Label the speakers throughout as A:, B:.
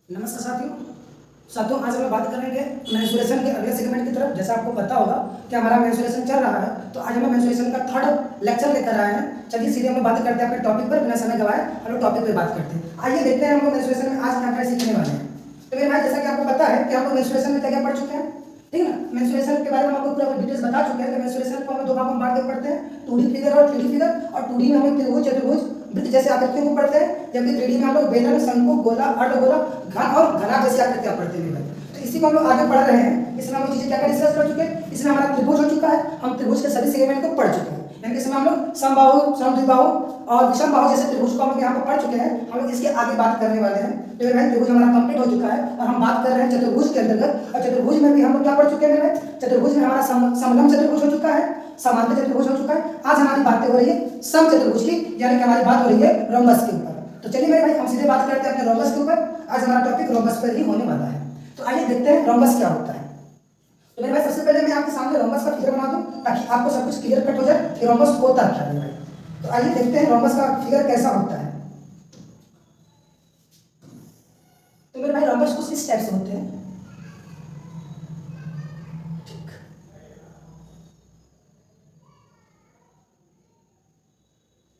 A: नमस्कार साथियों आज हम बात करेंगे मेंस्ट्रुएशन के अगले सेगमेंट की तरफ। जैसा आपको पता होगा कि हमारा मेंस्ट्रुएशन चल रहा है, तो आज हम मेंस्ट्रुएशन का थर्ड लेक्चर लेकर आए हैं। चलिए सीधे हम बात करते हैं अपने टॉपिक पर, बिना समय गवाए हम लोग टॉपिक पे बात करते हैं। आइए देखते हैं हम लोग मेंस्ट्रुएशन में आज क्या क्या सीखने वाले हैं। तो मेरे भाई, जैसा कि आपको पता है कि हम लोग मेंस्ट्रुएशन में क्या क्या पढ़ चुके हैं, ठीक है ना। मेंस्ट्रुएशन के बारे में आपको पूरा डिटेल्स बता चुके हैं कि मेंस्ट्रुएशन को हम दो भागों में बांट के पढ़ते हैं, 2D फिगर और 3D फिगर। और 2D में हम त्रिभुज, चतुर्भुज, वृत्त जैसे आकृतियों को पढ़ते हैं, जबकि 3D में हम लोग बेलन, शंकु, गोला, अर्धगोला, घन और घना जैसी आकृतियां पढ़ते हैं। तो इसी को हम लोग आगे पढ़ रहे हैं। इसमें हम चीजें क्या क्या डिस्कस कर चुके हैं। इसमें हमारा त्रिभुज हो चुका है, हम त्रिभुज के सभी सेगमेंट को पढ़ चुके हैं। यानी इसमें हम लोग समबाहु, समद्विबाहु और विषमबाहु जैसे त्रिभुज को हम लोग यहाँ पर पढ़ चुके हैं। हम लोग इसके आगे बात करने वाले हैं। तो भाई त्रिभुज हमारा कंप्लीट हो चुका है और हम बात कर रहे हैं चतुर्भुज के अंतर्गत। और चतुर्भुज में भी हम लोग क्या पढ़ चुके हैं। चतुर्भुज में हमारा समलंब चतुर्भुज हो चुका है, समांतर चतुर्भुज हो चुका है। आज हमारी बातें हो रही है सम चतुर्भुज की, यानी कि हमारी बात हो रही है रोम्बस के ऊपर। तो चलिए मेरे भाई, हम सीधे बात करते हैं अपने रोम्बस के ऊपर। आज हमारा टॉपिक रोम्बस पर ही होने वाला है। तो आइए देखते हैं रोम्बस क्या होता है। तो मेरे भाई, सबसे पहले मैं आपके सामने रोम्बस का फिगर बना दूं ताकि आपको सब कुछ क्लियर कट हो जाए कि रोम्बस होता क्या है। तो आइए देखते हैं रोम्बस का फिगर कैसा होता है। तो मेरे भाई, रोम्बस कुछ इस टाइप से होते हैं।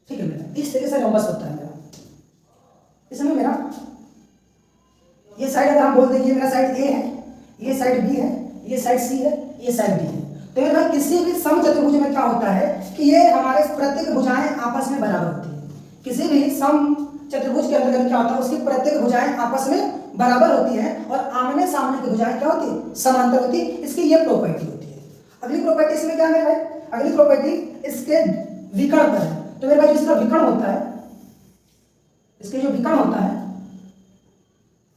A: ठीक है मेरा, इस तरीके से रोम्बस होता है मेरा। इसमें मेरा ये साइड अगर हम बोल देंगे मेरा साइड ए है, ये साइड बी है, ये साइड सी है, ये साइड डी है। तो मेरे भाई, किसी भी समचतुर्भुज में क्या होता है कि ये हमारे प्रत्येक भुजाएं आपस में बराबर होती है। किसी भी समचतुर्भुज के अंतर्गत क्या होता है, उसकी प्रत्येक भुजाएं आपस में बराबर होती हैं और आमने सामने की भुजाएं क्या होती है, समांतर होती है। इसकी ये प्रॉपर्टी होती है। अगली प्रॉपर्टी इसमें क्या है मेरे भाई, अगली प्रॉपर्टी इसके विकर्ण पर है। तो मेरे भाई, जो इसका विकर्ण होता है, इसके जो विकर्ण होता है,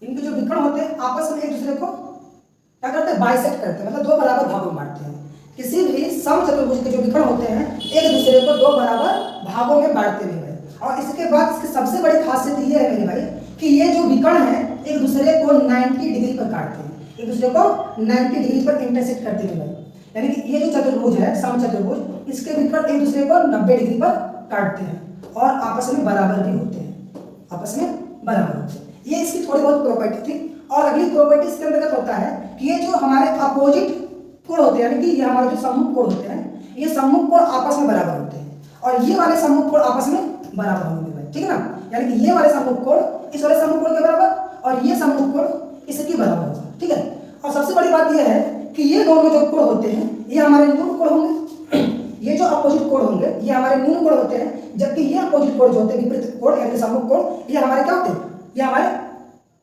A: इनके जो विकर्ण होते हैं आपस में एक दूसरे को क्या करते हैं, बाइसेक्ट करते हैं, मतलब दो बराबर भागों में बांटते हैं। किसी भी समचतुर्भुज के जो विकर्ण होते हैं एक दूसरे को दो बराबर भागों में बांटते हैं। और इसके बाद इसकी सबसे बड़ी खासियत ये है मेरे भाई कि ये जो विकर्ण है एक दूसरे को 90 डिग्री पर काटते हैं, एक दूसरे को 90 डिग्री पर इंटरसेक्ट करते हैं भाई। यानी कि ये जो चतुर्भुज है समचतुर्भुज, इसके विकर्ण एक दूसरे को 90 डिग्री पर काटते हैं और आपस में बराबर भी होते हैं, आपस में बराबर होते हैं। ये इसकी थोड़ी बहुत प्रॉपर्टी थी। और अगली प्रॉपर्टी इसके अंतर्गत होता है कि ये जो हमारे अपोजिट कोण होते हैं, यानी कि ये हमारे जो सम्मुख कोण होते हैं, ये सम्मुख कोण आपस में बराबर होते हैं और ये वाले सम्मुख कोण आपस में बराबर होंगे, ठीक है ना। यानी कि ये वाले सम्मुख कोण इस वाले सम्मुख कोण के बराबर और ये सम्मुख कोण इसके बराबर होगा, ठीक है। और सबसे बड़ी बात ये है कि ये दोनों जो कोण होते हैं ये हमारे न्यून कोण होंगे, ये जो अपोजिट कोण होंगे ये हमारे न्यून कोण होते हैं, जबकि ये अपोजिट कोण जो होते हैं, विपरीत कोण यानी सम्मुख कोण, ये हमारे क्या होते हैं, ये हमारे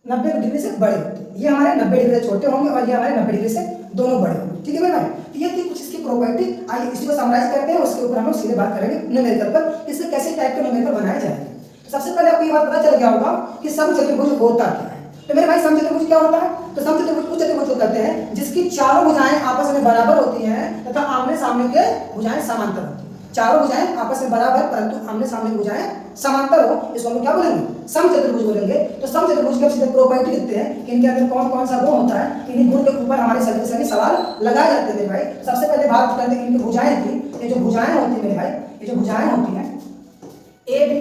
A: 90 डिग्री से बड़े होते हैं। ये हमारे 90 डिग्री से छोटे होंगे और ये हमारे 90 डिग्री से दोनों बड़े होंगे, ठीक है मेरे भाई। ये थी कुछ इसकी प्रॉपर्टी। आइए इसी को समराइज करते हैं, उसके ऊपर हम लोग सीधे बात करेंगे न्यूमेरिकल पर, इससे कैसे टाइप के न्यूमेरिकल बनाए जाएंगे। सबसे पहले आपको ये बात पता चल गया होगा कि समचतुर्भुज होता क्या है। तो मेरे भाई, समचतुर्भुज क्या होता है, तो समचतुर्भुज उस चतुर्भुज को कहते हैं जिसकी चारों भुजाएं आपस में बराबर होती हैं तथा आमने सामने के भुजाएं समांतर होती हैं। चारों भुजाएं आपस में बराबर परंतु आमने सामने की भुजाएं समांतर हो, इसको हम क्या बोलेंगे, समचतुर्भुज बोलेंगे। तो समचतुर्भुज की सीधे प्रॉपर्टी लिखते हैं कि इनके अंदर कौन कौन सा गुण होता है। इन्हीं गुण के ऊपर हमारे सभी सवाल लगाए जाते हैं मेरे भाई। सबसे पहले बात करते हैं इनकी भुजाएं की। ये जो भुजाएं होती है मेरे भाई, ये जो भुजाएं होती हैं, ए बी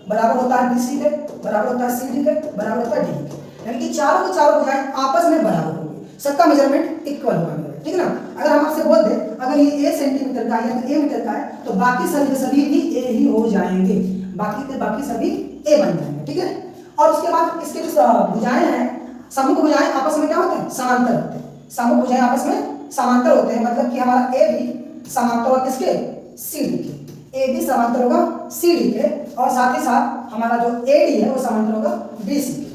A: बराबर होता है बी सी के, बराबर होता है सी डी के, बराबर होता है डी के। यानी कि चारों की चारों भुजाएं आपस में बराबर होंगी, सबका मेजरमेंट इक्वल होगा मेरे, ठीक है ना। अगर हम आपसे बोल दें अगर ये ए सेंटीमीटर का है या ए मीटर का है तो बाकी सभी के सभी भी ए ही हो जाएंगे, बाकी के बाकी सभी ए बन जाएंगे, ठीक है। और उसके बाद इसके जो भुजाएं हैं, सम्मुख भुजाएं आपस में क्या होते हैं, समांतर होते हैं। सम्मुख भुजाएं आपस में समांतर होते हैं, मतलब कि हमारा ए भी समांतर होगा किसके, सी डी के। ए भी समांतर होगा सी डी के और साथ ही साथ हमारा जो ए डी है वो समांतर होगा बी सी के।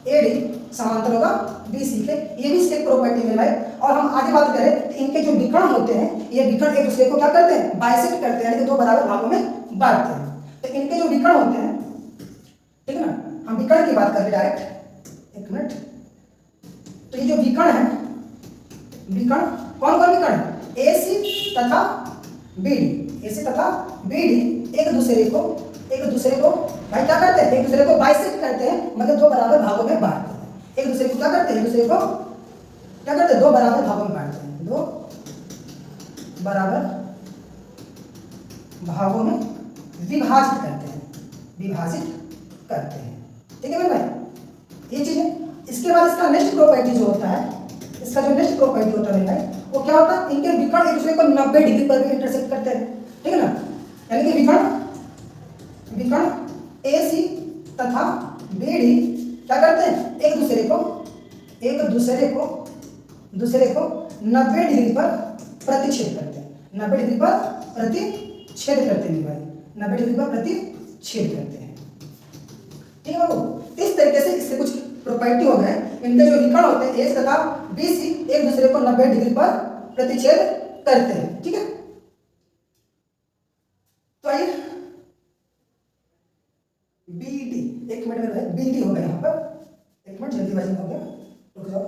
A: ए डी समांतर होगा बी सी के। ये भी इसके प्रॉपर्टी है भाई। और हम आगे बात करें तो इनके जो विकर्ण होते हैं ये विकर्ण एक दूसरे को क्या करते हैं, बाइसेक्ट करते हैं, यानी कि दो बराबर भागों में बांटते हैं। तो इनके जो विकर्ण होते हैं, ठीक है ना, हम विकर्ण की बात करें डायरेक्ट, एक मिनट। तो ये जो विकर्ण है, विकर्ण कौन कौन विकर्ण, ए सी तथा बी डी, ए सी तथा बी डी एक दूसरे को भाई क्या करते हैं, एक दूसरे को बाइसेक्ट करते हैं, मतलब दो बराबर भागों में बांटते हैं। एक दूसरे को क्या करते हैं, एक दूसरे को क्या करते हैं, दो बराबर भागों में बांटते हैं, दो बराबर भागों में विभाजित करते हैं, ठीक है मेरे भाई, ये चीज है। इसके बाद इसका नेक्स्ट प्रॉपर्टी जो होता है, इसका जो नेक्स्ट प्रॉपर्टी होता है भाई, वो क्या होता है, इनके विकर्ण एक दूसरे को 90 डिग्री पर भी इंटरसेक्ट करते हैं, ठीक है ना। यानी कि विकर्ण AC तथा BD क्या करते हैं, एक दूसरे को 90 डिग्री पर प्रतिच्छेद करते हैं, 90 डिग्री पर प्रतिच्छेद करते हैं भाई, 90 डिग्री पर प्रतिच्छेद करते हैं, ठीक है बाबू। इस तरीके से इसके कुछ प्रॉपर्टी हो गए, इनके जो विकर्ण होते हैं AC तथा BC एक दूसरे को 90 डिग्री पर प्रतिच्छेद करते हैं, ठीक है। तो आइए BD, एक मिनट में BD हो गया यहाँ पर, एक मिनट जल्दीबाजी हो गया, रुक जाओ।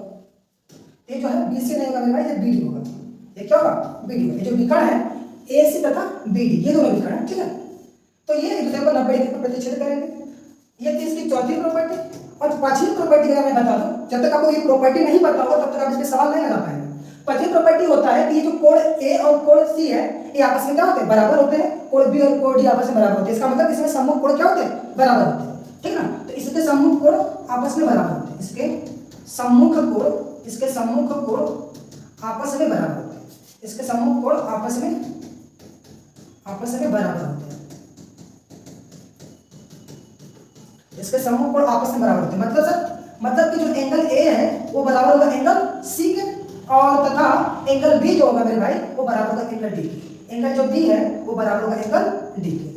A: ये जो है BC नहीं होगा मेरे भाई, ये BD होगा, ये क्या होगा, BD होगा। ये जो विकर्ण है AC तथा BD, ये दोनों विकर्ण है, ठीक है। तो ये एक दूसरे को 90 डिग्री पर प्रतिच्छेद करेंगे, ये थी इसकी चौथी प्रॉपर्टी। और पांचवी प्रॉपर्टी अगर मैं बता दूं, जब तक आपको ये प्रॉपर्टी नहीं पता होगा तब तक आप इस पे सवाल नहीं लगा पाएंगे। पांचवी प्रॉपर्टी होता है कि ये जो कोण A और कोण C है, ये आपस में क्या होते हैं, बराबर होते हैं। कोण B और कोण D आपस में बराबर होते हैं, इसका मतलब इसमें सम्मुख कोण क्या होते हैं, बराबर होते हैं, ठीक है ना। तो इसके सम्मुख कोण आपस में बराबर होते हैं, इसके सम्मुख कोण आपस में बराबर होते हैं, इसके सम्मुख कोण आपस में बराबर होते हैं, इसके सम्मुख कोण आपस में बराबर होते हैं। मतलब सर, मतलब कि जो एंगल A है वो बराबर होगा एंगल C के, और तथा एंगल B जो होगा मेरे भाई वो बराबर होगा एंगल D के। एंगल जो B है वो बराबर होगा एंगल D के,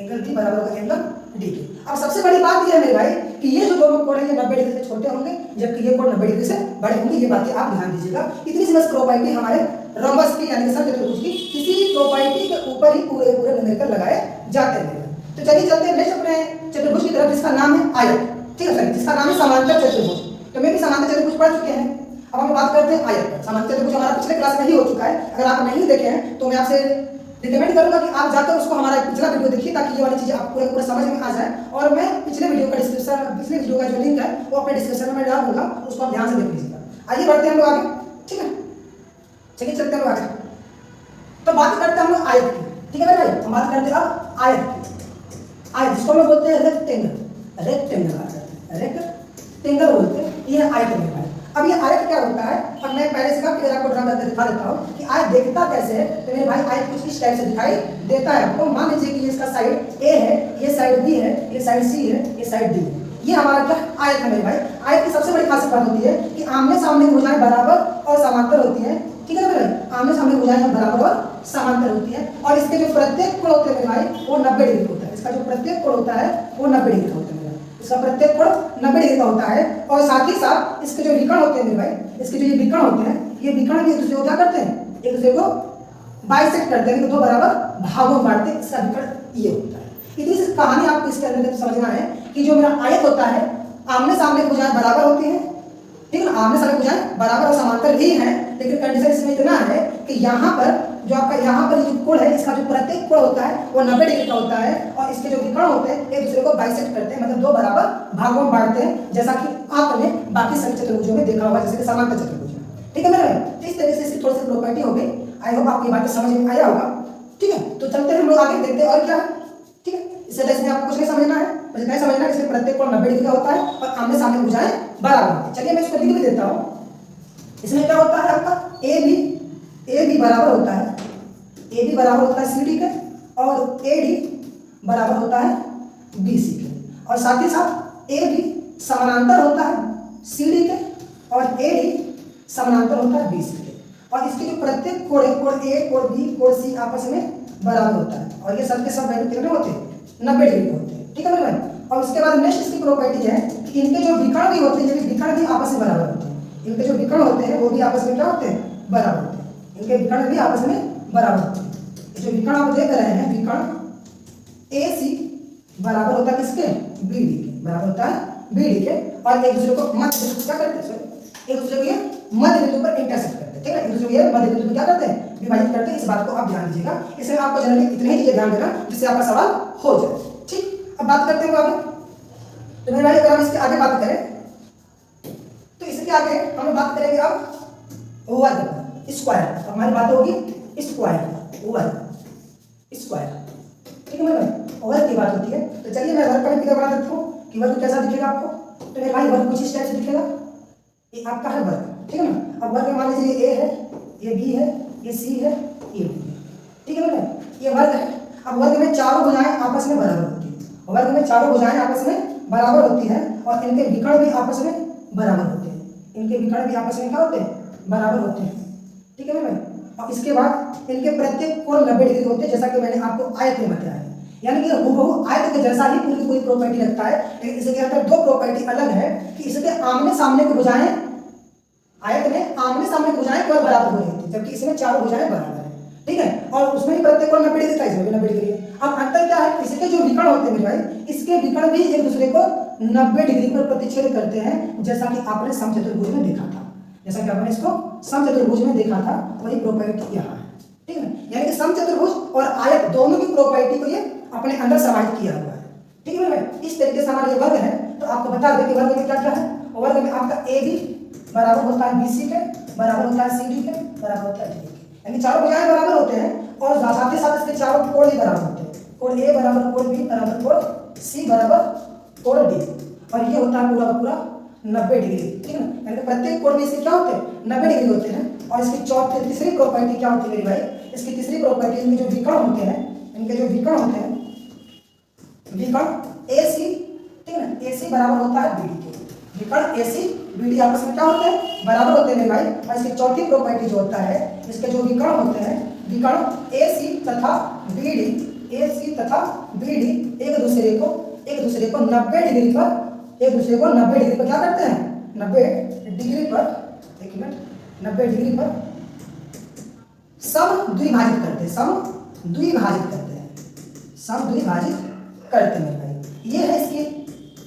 A: एंगल D बराबर होगा एंगल D के। अब सबसे बड़ी बात ये है मेरे भाई कि ये जो दोनों कोण है ये 90 डिग्री से छोटे होंगे, जबकि ये कोण 90 डिग्री से बड़े होंगे। ये बातें आप ध्यान दीजिएगा। इतनी सी बस प्रॉपर्टी हमारे रंबस की यानी कि समचतुर्भुज की किसी प्रॉपर्टी के ऊपर ही पूरे न्यूमेरिकल लगाए जाते हैं। तो चलिए चलते हैं नेक्स्ट अपने चतुर्भुज की तरफ, जिसका नाम है आयत, ठीक है सर, जिसका नाम है समांतर चतुर्भुज। तो मैं भी समांतर चतुर्भुज पढ़ चुके हैं, अब हम बात करते हैं आयत पर। समांतर चतुर्भुज हमारा पिछले क्लास में ही हो चुका है, अगर आप नहीं देखे हैं तो मैं आपसे रिकमेंड करूंगा कि आप जाकर उसको हमारा पिछला वीडियो देखिए, ताकि ये वाली चीजें आपको पूरा समझ में आ जाए। और मैं पिछले वीडियो का जो लिंक है वो अपने डिस्क्रिप्शन में डाल दूंगा, उसको आप ध्यान से देख लीजिएगा। आइए बढ़ते हैं हम लोग आगे, ठीक है, चलिए चलते हैं आगे। तो बात करते हैं हम लोग आयत की, ठीक है भाई। हम बात करते हैं अब आयत की। आयत जिसको हम बोलते हैं रेक्टेंगल, रेक्टेंगल बोलते हैं, ये आयत है भाई। अब ये आयत क्या होता है, अब मैं पहले से ना फिर आपको ड्रा करके दिखा देता हूँ कि आयत देखता कैसे है। तो मेरे भाई आयत कुछ इस टाइप से दिखाई देता है आपको। मान लीजिए कि इसका साइड A है, ये साइड B है, ये साइड C है, ये साइड D है। ये हमारा क्या आयत है मेरे भाई। आयत की सबसे बड़ी खासियत बात होती है कि आमने सामने की भुजाएं बराबर और समांतर होती है, ठीक है ना मेरे भाई। आमने सामने की भुजाएं बराबर और समांतर होती है, और इसके जो प्रत्येक कोण होते हैं मेरे भाई वो 90 डिग्री होता है। इसका जो प्रत्येक कोण होता है वो 90 डिग्री का होता है, इसका प्रत्येक कोण 90 डिग्री का होता है। और साथ ही साथ इसके जो विकर्ण होते हैं मेरे भाई, इसके जो ये विकर्ण होते हैं, ये विकर्ण भी एक दूसरे को क्या करते हैं, एक दूसरे को बाइसेक्ट करते हैं, दो बराबर भागों में बांटते हैं। इसका विकर्ण ये होता है। इतनी सी कहानी आपको इसके अंदर समझना है कि जो मेरा आयत होता है आमने सामने भुजाएं बराबर होती हैं, ठीक है ना। आमने सामने भुजाएं बराबर और समांतर भी हैं, लेकिन कंडीशन इसमें इतना है कि यहाँ पर जो आपका यहाँ पर जो कोण है, इसका जो प्रत्येक कोण होता है वो 90 डिग्री का होता है, और इसके जो विकर्ण होते हैं एक दूसरे को बाइसेक्ट करते हैं, मतलब दो बराबर भागों में बांटते हैं, जैसा कि आपने बाकी सभी चतुर्भुजों में देखा होगा, जैसे कि समांतर चतुर्भुज में, ठीक है मेरे भाई। तो इस तरीके से इसकी थोड़ी सी प्रॉपर्टी हो गई। आई होप आपको ये बातें समझ में आया होगा, ठीक है। तो चलते हैं हम लोग आगे, देखते हैं और क्या है, ठीक है। इससे इसमें आपको कुछ नहीं समझना है, मुझे नहीं समझना है। इसमें प्रत्येक कोण 90 डिग्री का होता है और आमने सामने भुजाएं बराबर होती है। चलिए मैं इसको लिख भी देता हूँ। इसमें क्या होता है आपका ए बी बराबर होता है, ए बी बराबर होता है CD के, और AD बराबर होता है BC के, और साथ ही साथ AB समानांतर होता है CD के, और AD समानांतर होता है BC के। और इसके जो प्रत्येक कोण है, कोण A, कोण B, कोण C आपस में बराबर होता है, और ये सब के सब वैल्यू कितने होते हैं, 90 डिग्री के होते हैं, ठीक है मेरे भाई। और उसके बाद नेक्स्ट इसकी प्रॉपर्टी है कि इनके जो विकर्ण भी होते हैं, ये विकर्ण भी आपस में बराबर होते हैं। इनके जो विकर्ण होते हैं वो भी आपस में क्या होते हैं, बराबर होते हैं। इनके विकर्ण भी आपस में बराबर होते हैं। जो विकर्ण आप देख रहे हैं, विकर्ण AC बराबर होता है किसके, BD के, बराबर होता है BD के, और एक दूसरे को मध्य बिंदु क्या करते हैं, एक दूसरे को ये मध्य बिंदु पर इंटरसेक्ट करते हैं, ठीक है। एक दूसरे को ये मध्य बिंदु पर क्या करते हैं, विभाजित करते हैं। इस बात को आप ध्यान दीजिएगा। इसमें आपको जनरली इतने ही चीजें ध्यान देना जिससे आपका सवाल हो जाए, ठीक। अब बात करते हैं आगे। तो मेरे भाई अगर हम इसके आगे बात करें तो इसके आगे हम लोग बात करेंगे अब वर्ग, स्क्वायर। अब हमारी बात होगी स्क्वायर, वर्ग, स्क्वायर, ठीक है मेरे भाई। वर्ग की बात होती है। तो चलिए मैं वर्ग का भी फिगर बना देता हूँ कि वर्ग कैसा दिखेगा आपको। तो मेरे भाई वर्ग कुछ इस टाइप से दिखेगा, ये आपका है वर्ग, ठीक है ना। अब वर्ग में मान लीजिए ये ए है, ये बी है, ये सी है, ये डी है, ठीक है बेटा, ये वर्ग है। अब वर्ग में चारों भुजाएं आपस में बराबर होती है, वर्ग में चारों भुजाएं आपस में बराबर होती है और इनके विकर्ण भी आपस में बराबर होते हैं, इनके विकर्ण भी आपस में क्या होते हैं, बराबर होते हैं, ठीक है भाई। और इसके बाद इनके प्रत्येक कोण 90 डिग्री होते हैं, जैसा कि मैंने आपको आयत में बताया है, यानी कि हूबहू आयत के जैसा ही पूरी पूरी प्रॉपर्टी लगता है, लेकिन इसके अंदर दो प्रॉपर्टी अलग है कि इसके आमने सामने की भुजाएं, आयत में आमने सामने की भुजाएं कोण बराबर हो रही थी, जबकि इसमें चारों भुजाएं बराबर है, ठीक है। और उसमें भी प्रत्येक कोण 90 डिग्री था, इसमें भी 90 डिग्री है। अब अंतर क्या है, इसके जो विकर्ण होते हैं मेरे भाई, इसके विकर्ण भी एक दूसरे को 90 डिग्री पर प्रतिच्छेद करते हैं, जैसा कि आपने समचतुर्भुज में देखा था, जैसा कि आपने इसको समचतुर्भुज में देखा था, वही प्रॉपर्टी यहाँ है, ठीक है। यानी कि समचतुर्भुज और आयत दोनों की प्रॉपर्टी को ये अपने अंदर समाहित किया हुआ है, ठीक है भाई। इस तरीके से हमारा ये वर्ग है, तो आपको बता दें कि वर्ग में क्या क्या है। वर्ग में आपका ए बी बराबर होता है बी सी के, बराबर होता है सी डी के, बराबर होता है डी के, यानी चारों भुजाएं बराबर होते हैं और साथ ही साथ इसके चारों कोण भी बराबर होते हैं, कोण ए बराबर कोण बी बराबर कोण सी बराबर कोण डी, और ये होता है पूरा का पूरा 90 डिग्री, ठीक है ना। यानी कि प्रत्येक कोण में इसके क्या होते हैं, 90 डिग्री होते हैं। और इसकी चौथी तीसरी प्रॉपर्टी क्या होती है मेरे भाई, इसकी तीसरी प्रॉपर्टी, इनके जो विकर्ण होते हैं, इनके जो विकर्ण होते हैं, विकर्ण ए सी, ठीक है ना, ए सी बराबर होता है बी डी के, विकर्ण ए सी बी डी आपस में क्या होते हैं, बराबर होते हैं मेरे भाई। और इसकी चौथी प्रॉपर्टी जो होता है, इसके जो विकर्ण होते हैं, विकर्ण ए सी तथा बी डी, ए सी तथा बी डी एक दूसरे को 90 डिग्री पर, एक दूसरे को 90 डिग्री पर क्या करते हैं, 90 डिग्री पर, एक मिनट, 90 डिग्री पर समद्विभाजित करते हैं, समद्विभाजित करते हैं, समद्विभाजित करते हैं भाई। ये है इसकी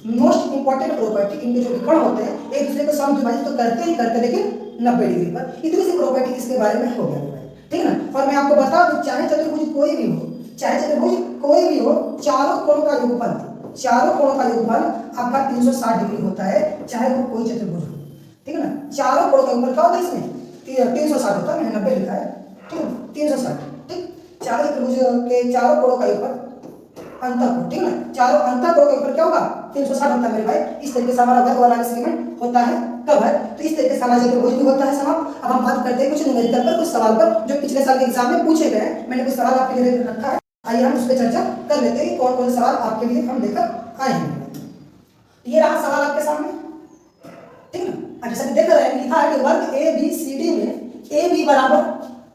A: मोस्ट इंपॉर्टेंट प्रॉपर्टी, इनके जो विकर्ण होते हैं एक दूसरे को समद्विभाजित तो करते ही करते, लेकिन 90 डिग्री पर। इतनी सी प्रॉपर्टी इसके बारे में हो गया भाई, ठीक है ना। और मैं आपको बता दूं, चाहे चतुर्भुज कोई भी हो, चाहे चतुर्भुज कोई भी हो, चारों कोणों का योगफल, चारों कोणों का योगफल आपका 360 डिग्री होता है, चाहे वो कोई चतुर्भुज हो, ठीक है ना। चारों कोणों का योगफल क्या होता है, इसमें 360 होता है, मैंने 90 लिखा है, ठीक है, 360, ठीक। चारों चतुर्भुज के चारों कोणों का योगफल अंतःकोण, ठीक है ना, चारों अंतःकोण के ऊपर क्या होगा, 360 होता है मेरे भाई। इस तरीके से हमारा वर्ग वाला सेगमेंट होता है कवर। तो इस तरीके से हमारा चतुर्भुज भी होता है समाप्त। अब हम बात करते हैं कुछ न्यूमेरिकल पर, कुछ सवाल पर जो पिछले साल के एग्जाम में पूछे गए हैं। मैंने कुछ सवाल आपके लिए रखा है, आइए हम उस पर चर्चा कर लेते हैं, कौन कौन से सवाल आपके लिए हम लेकर आए हैं। ये रहा सवाल आपके सामने, ठीक है ना। जैसा कि देख रहे हैं, लिखा है कि वर्ग ए बी सी डी में ए बी बराबर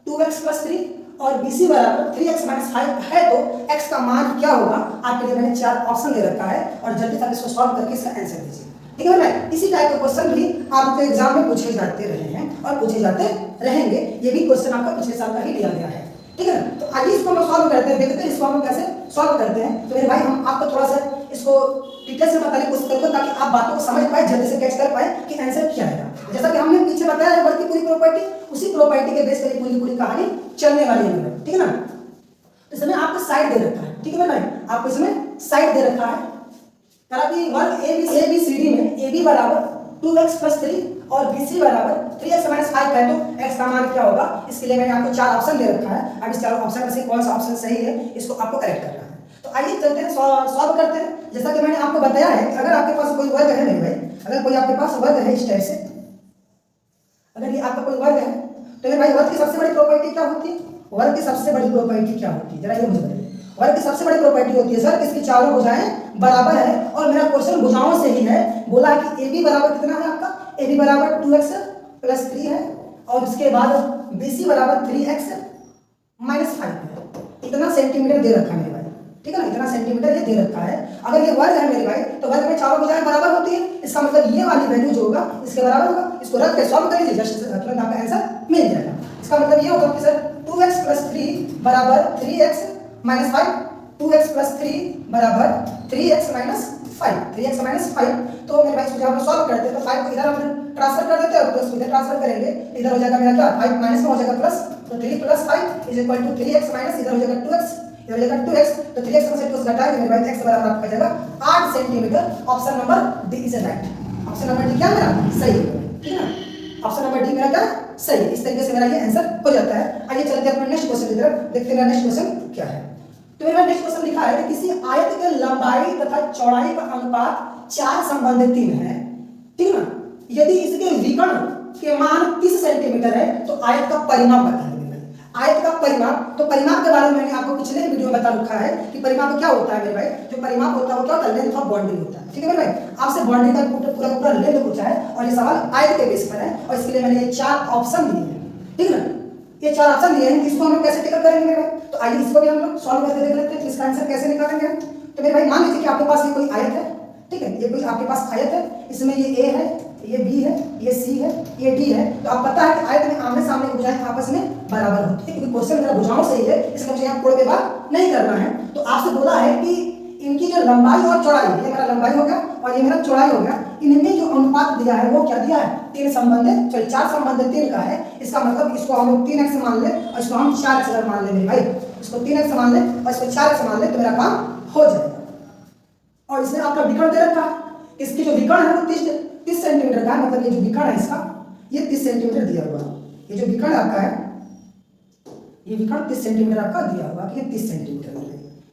A: 2x + 3 और BC बराबर 3x - 5 है, तो x का मान क्या होगा। आपके लिए मैंने 4 ऑप्शन दे रखा है और जल्दी से इसको सॉल्व करके इसका आंसर दीजिए, ठीक है ना। इसी टाइप के क्वेश्चन भी आपके एग्जाम में पूछे जाते रहे हैं और पूछे जाते रहेंगे। ये भी क्वेश्चन आपका पिछले साल का ही लिया गया है, ठीक है ना। तो आइए इसको हम सॉल्व करते हैं, देखते हैं इसको हम कैसे सॉल्व करते हैं। तो मेरे भाई हम आपको थोड़ा सा इसको डिटेल से बताने की कोशिश करूंगा ताकि आप बातों को समझ पाए, जल्दी से कैच कर पाए कि आंसर क्या है। जैसा कि हमने पीछे बताया है वर्ग की पूरी प्रॉपर्टी, उसी प्रॉपर्टी के बेस पर पूरी कहानी चलने वाली है, ठीक है ना। तो इसमें आपको साइड दे रखा है, ठीक है भाई, आपको इसमें साइड दे रखा है। करा कि वर्ग ए बी सी डी में ए बी बराबर 2x + 3 और BC बराबर 3x - 5 है, तो x का मान क्या होगा। इसके लिए मैंने आपको 4 ऑप्शन दे रखा है। अब इस चारों ऑप्शन में से कौन सा ऑप्शन सही है, इसको आपको करेक्ट करना है। तो आइए चलते हैं, सॉल्व करते हैं। जैसा कि मैंने आपको बताया है कि अगर आपके पास कोई वर्ग है मेरे भाई, अगर कोई आपके पास वर्ग है इस टाइप से, अगर ये आपका कोई वर्ग है, तो मेरे भाई वर्ग की सबसे बड़ी प्रॉपर्टी क्या होती है, वर्ग की सबसे बड़ी प्रॉपर्टी क्या होती है, जरा ये मुझे बताइए। वर्ग की सबसे बड़ी प्रॉपर्टी होती है सर, इसकी चारों भुजाएं बराबर है। और मेरा क्वेश्चन भुजाओं से ही है, बोला कि AB बराबर कितना है आपका, AB बराबर 2x + 3 है और उसके बाद BC बराबर 3x - 5 है। इतना सेंटीमीटर दे रखा है मेरे भाई, ठीक है ना, इतना सेंटीमीटर ये दे रखा है। अगर ये वर्ग है मेरे भाई, तो वर्ग में चारों भुजाएं बराबर होती है, इसका मतलब ये वाली वैल्यू जो होगा इसके बराबर होगा। इसको रख के सॉल्व कर लीजिए, जस्ट तुरंत आपका आंसर मिल जाएगा। इसका मतलब ये होगा कि सर 2x + 3 बराबर 3x - 5, 2x + 3 बराबर 3x - 5, 3x - 5। तो मेरे भाई इसको जब हम सॉल्व करते हैं तो 5 को इधर हम ट्रांसफर कर देते हैं और प्लस को इधर ट्रांसफर करेंगे, इधर हो जाएगा मेरा क्या 5 माइनस में हो जाएगा प्लस, तो 3 + 5 = 3x माइनस इधर हो जाएगा 2x, इधर हो जाएगा 2x, तो 3x में से 2 घटाएंगे मेरे भाई x बराबर आपका जाएगा 8 centimetre. Option number D is right. Option number D क्या मेरा सही है, ठीक है ना। ऑप्शन नंबर डी मेरा क्या सही है। इस तरीके से मेरा ये आंसर हो जाता है। आइए चलते हैं अपने नेक्स्ट क्वेश्चन की तरफ, देखते हैं नेक्स्ट क्वेश्चन क्या है। तो मेरा नेक्स्ट क्वेश्चन लिखा है कि किसी आयत के लंबाई तथा चौड़ाई का अनुपात 4 संबंधित 3 है, ठीक है ना। यदि इसके विकर्ण के मान 30 सेंटीमीटर है तो आयत का परिमाप बताइए। आयत का परिमाप, तो परिमाप के बारे में मैंने आपको पिछले वीडियो में बता रखा है कि परिमाप क्या होता है मेरे भाई। जो परिमाप होता है वो क्या होता है, लेंथ ऑफ बाउंड्री होता है। ठीक है मेरे भाई, आपसे बाउंड्री का पूरा लेंथ पूछा है और ये सवाल आयत के बेस पर है और इसके लिए मैंने ये 4 ऑप्शन दिए हैं। ठीक है ना, ये 4 ऑप्शन दिए हैं, इसको हम कैसे टिक करेंगे मेरे भाई। तो आइए इसको भी हम लोग सॉल्व करके देख लेते हैं, इसका आंसर कैसे निकालेंगे। तो मेरे भाई मान लीजिए कि आपके पास ये कोई आयत है। ठीक है, ये कोई आपके पास आयत है, इसमें ये ए है, ये बी है, ये सी है, ये डी है। तो आप पता है कि आयत में आमने सामने की भुजाएं आपस में बराबर होती है, क्योंकि क्वेश्चन मेरा भुजाओं से ही है, इसलिए मुझे यहाँ कोण पे बात नहीं करना है। तो आपसे बोला है कि इनकी जो लंबाई और चौड़ाई, ये मेरा लंबाई हो गया और ये मेरा चौड़ाई हो गया, इनमें जो अनुपात दिया है वो क्या दिया है, 3 संबंधित, सॉरी 4 संबंधित 3 का है। इसका मतलब इसको हम लोग 3x मान ले और इसको हम 4x अगर मान ले मेरे भाई, इसको 3x मान ले और इसको 4x मान ले तो मेरा काम हो जाएगा। और इसमें आपका विकर्ण दे रखा है, इसकी जो विकर्ण है वो 30 सेंटीमीटर का है, मतलब ये जो विकर्ण है इसका ये 30 सेंटीमीटर दिया हुआ है। ये जो विकर्ण आपका है, ये विकर्ण 30 सेंटीमीटर आपका दिया हुआ है, ये 30 सेंटीमीटर है।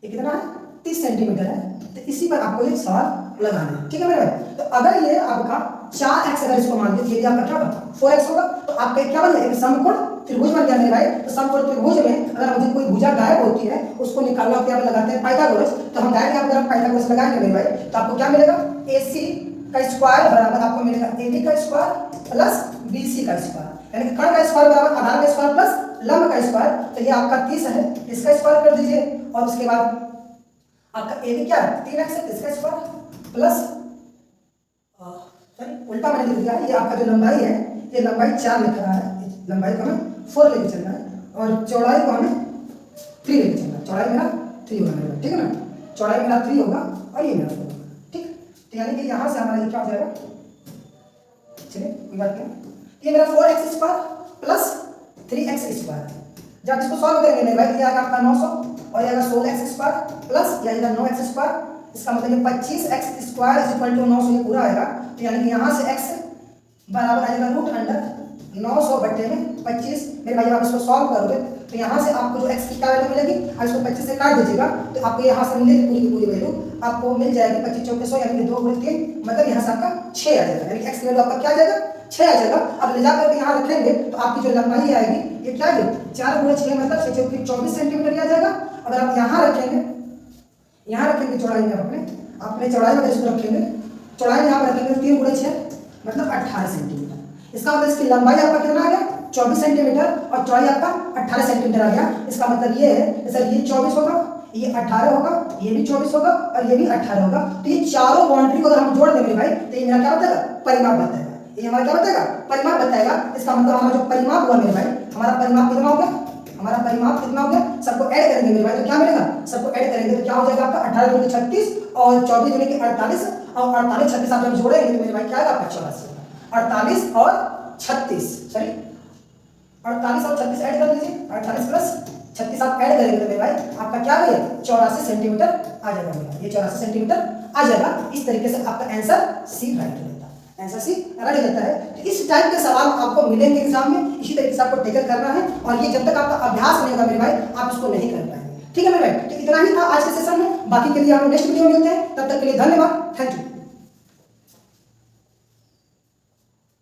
A: ये कितना है, 30 सेंटीमीटर है। तो इसी पर आपको ये सवाल लगाना है। ठीक है मेरे भाई, तो अगर ये आपका 4x अगर इसको मान लीजिए, ये आपका क्या होगा 4x होगा, तो आपका क्या बन जाएगा, समकोण त्रिभुज बन गया मेरे भाई। तो समकोण त्रिभुज में अगर मुझे कोई भुजा गायब होती है उसको निकालना होता है, लगाते हैं पाइथागोरस। तो हम डायरेक्ट यहाँ पर पाइथागोरस लगाएंगे मेरे भाई, तो आपको क्या मिलेगा, AC का स्क्वायर बराबर आपको मिलेगा AD का स्क्वायर प्लस BC का स्क्वायर, यानी कि कर्ण का स्क्वायर बराबर आधार का स्क्वायर प्लस लंब का स्क्वायर। तो ये आपका 30 है, इसका स्क्वायर कर दीजिए और उसके बाद आपका AB क्या है 3x है, इसका स्क्वायर प्लस सॉरी उल्टा मैंने लिख दिया है, ये आपका जो लंबाई है ये लंबाई 4 लिख रहा है, लंबाई को हमें 4 लेके चलना है और चौड़ाई को हमें 3 लेके चलना है। चौड़ाई मेरा 3 होगा मेरा, ठीक है ना, चौड़ाई मेरा 3 होगा और ये मेरा 4 होगा। ठीक, तो यानी कि यहाँ से हमारा ये क्या हो जाएगा, चलिए कोई बात नहीं, ये मेरा 4x square plus 3x square. जब इसको सॉल्व करेंगे मेरे भाई, ये आएगा आपका 900 और ये आएगा 16x स्क्वायर प्लस या इधर 9x स्क्वायर, इसका मतलब ये 25x square is equal to 900 ये पूरा आएगा। तो यानी कि यहाँ से x बराबर आएगा रूट अंडर 900 बट्टे में 25। मेरे भाई आप इसको सॉल्व करोगे तो यहाँ से आपको जो x की क्या वैल्यू मिलेगी, और इसको 25 से काट दीजिएगा तो आपको यहाँ से मिलेगी पूरी की पूरी वैल्यू आपको मिल जाएगी 25 चौके 100, यानी कि 2 गुणे 3, मतलब यहाँ से आपका 6 आ जाएगा, यानी x की वैल्यू आपका क्या आ जाएगा 6 आ जाएगा। अब ले जाकर यहाँ रखेंगे तो आपकी जो लंबाई आएगी ये क्या है 4 गुणे 6 मतलब 6 चौके 24 सेंटीमीटर आ जाएगा। अगर आप यहाँ रखेंगे चौड़ाई में अपने चौड़ाई में इसको रखेंगे, चौड़ाई में आप रखेंगे 3 गुणे 6 मतलब 18 सेंटीमीटर। इसका मतलब इसकी लंबाई आपका कितना आ गया 24 सेंटीमीटर और चौड़ाई आपका 18 सेंटीमीटर आ गया। इसका मतलब ये है सर ये 24 होगा, ये 18 होगा, ये भी 24 होगा और ये भी 18 होगा। तो ये चारों बाउंड्री को अगर हम जोड़ देंगे भाई तो ये मेरा क्या बताएगा परिमाप बताएगा, ये हमारा क्या बताएगा परिमाप बताएगा। इसका मतलब हमारा जो परिमाप हुआ मेरे भाई, हमारा परिमाप कितना हो गया, हमारा परिमाप कितना हो गया, सबको ऐड करेंगे मेरे भाई तो क्या मिलेगा, सबको ऐड करेंगे तो क्या हो जाएगा आपका 18 गुणे 36 और 24 गुणे 48 और 48 36 आप जब जोड़ेंगे तो मेरे भाई क्या आएगा आपका 84। 48 और 36 सॉरी 48 और 36 ऐड कर दीजिए, 48 प्लस 36 आप ऐड करेंगे तो मेरे भाई आपका क्या है 84 सेंटीमीटर आ जाएगा मेरा, ये 84 सेंटीमीटर आ जाएगा। इस तरीके से आपका आंसर सी राइट रहता है, आंसर सी राइट रहता है। तो इस टाइप के सवाल आपको मिलेंगे एग्जाम में, इसी तरीके से आपको टेकल करना है और ये जब तक आपका अभ्यास नहीं होगा मेरे भाई आप इसको नहीं कर पाएंगे। ठीक है मेरे भाई, तो इतना ही था आज के सेशन में, बाकी के लिए हम नेक्स्ट वीडियो में मिलते हैं, तब तक के लिए धन्यवाद, थैंक यू।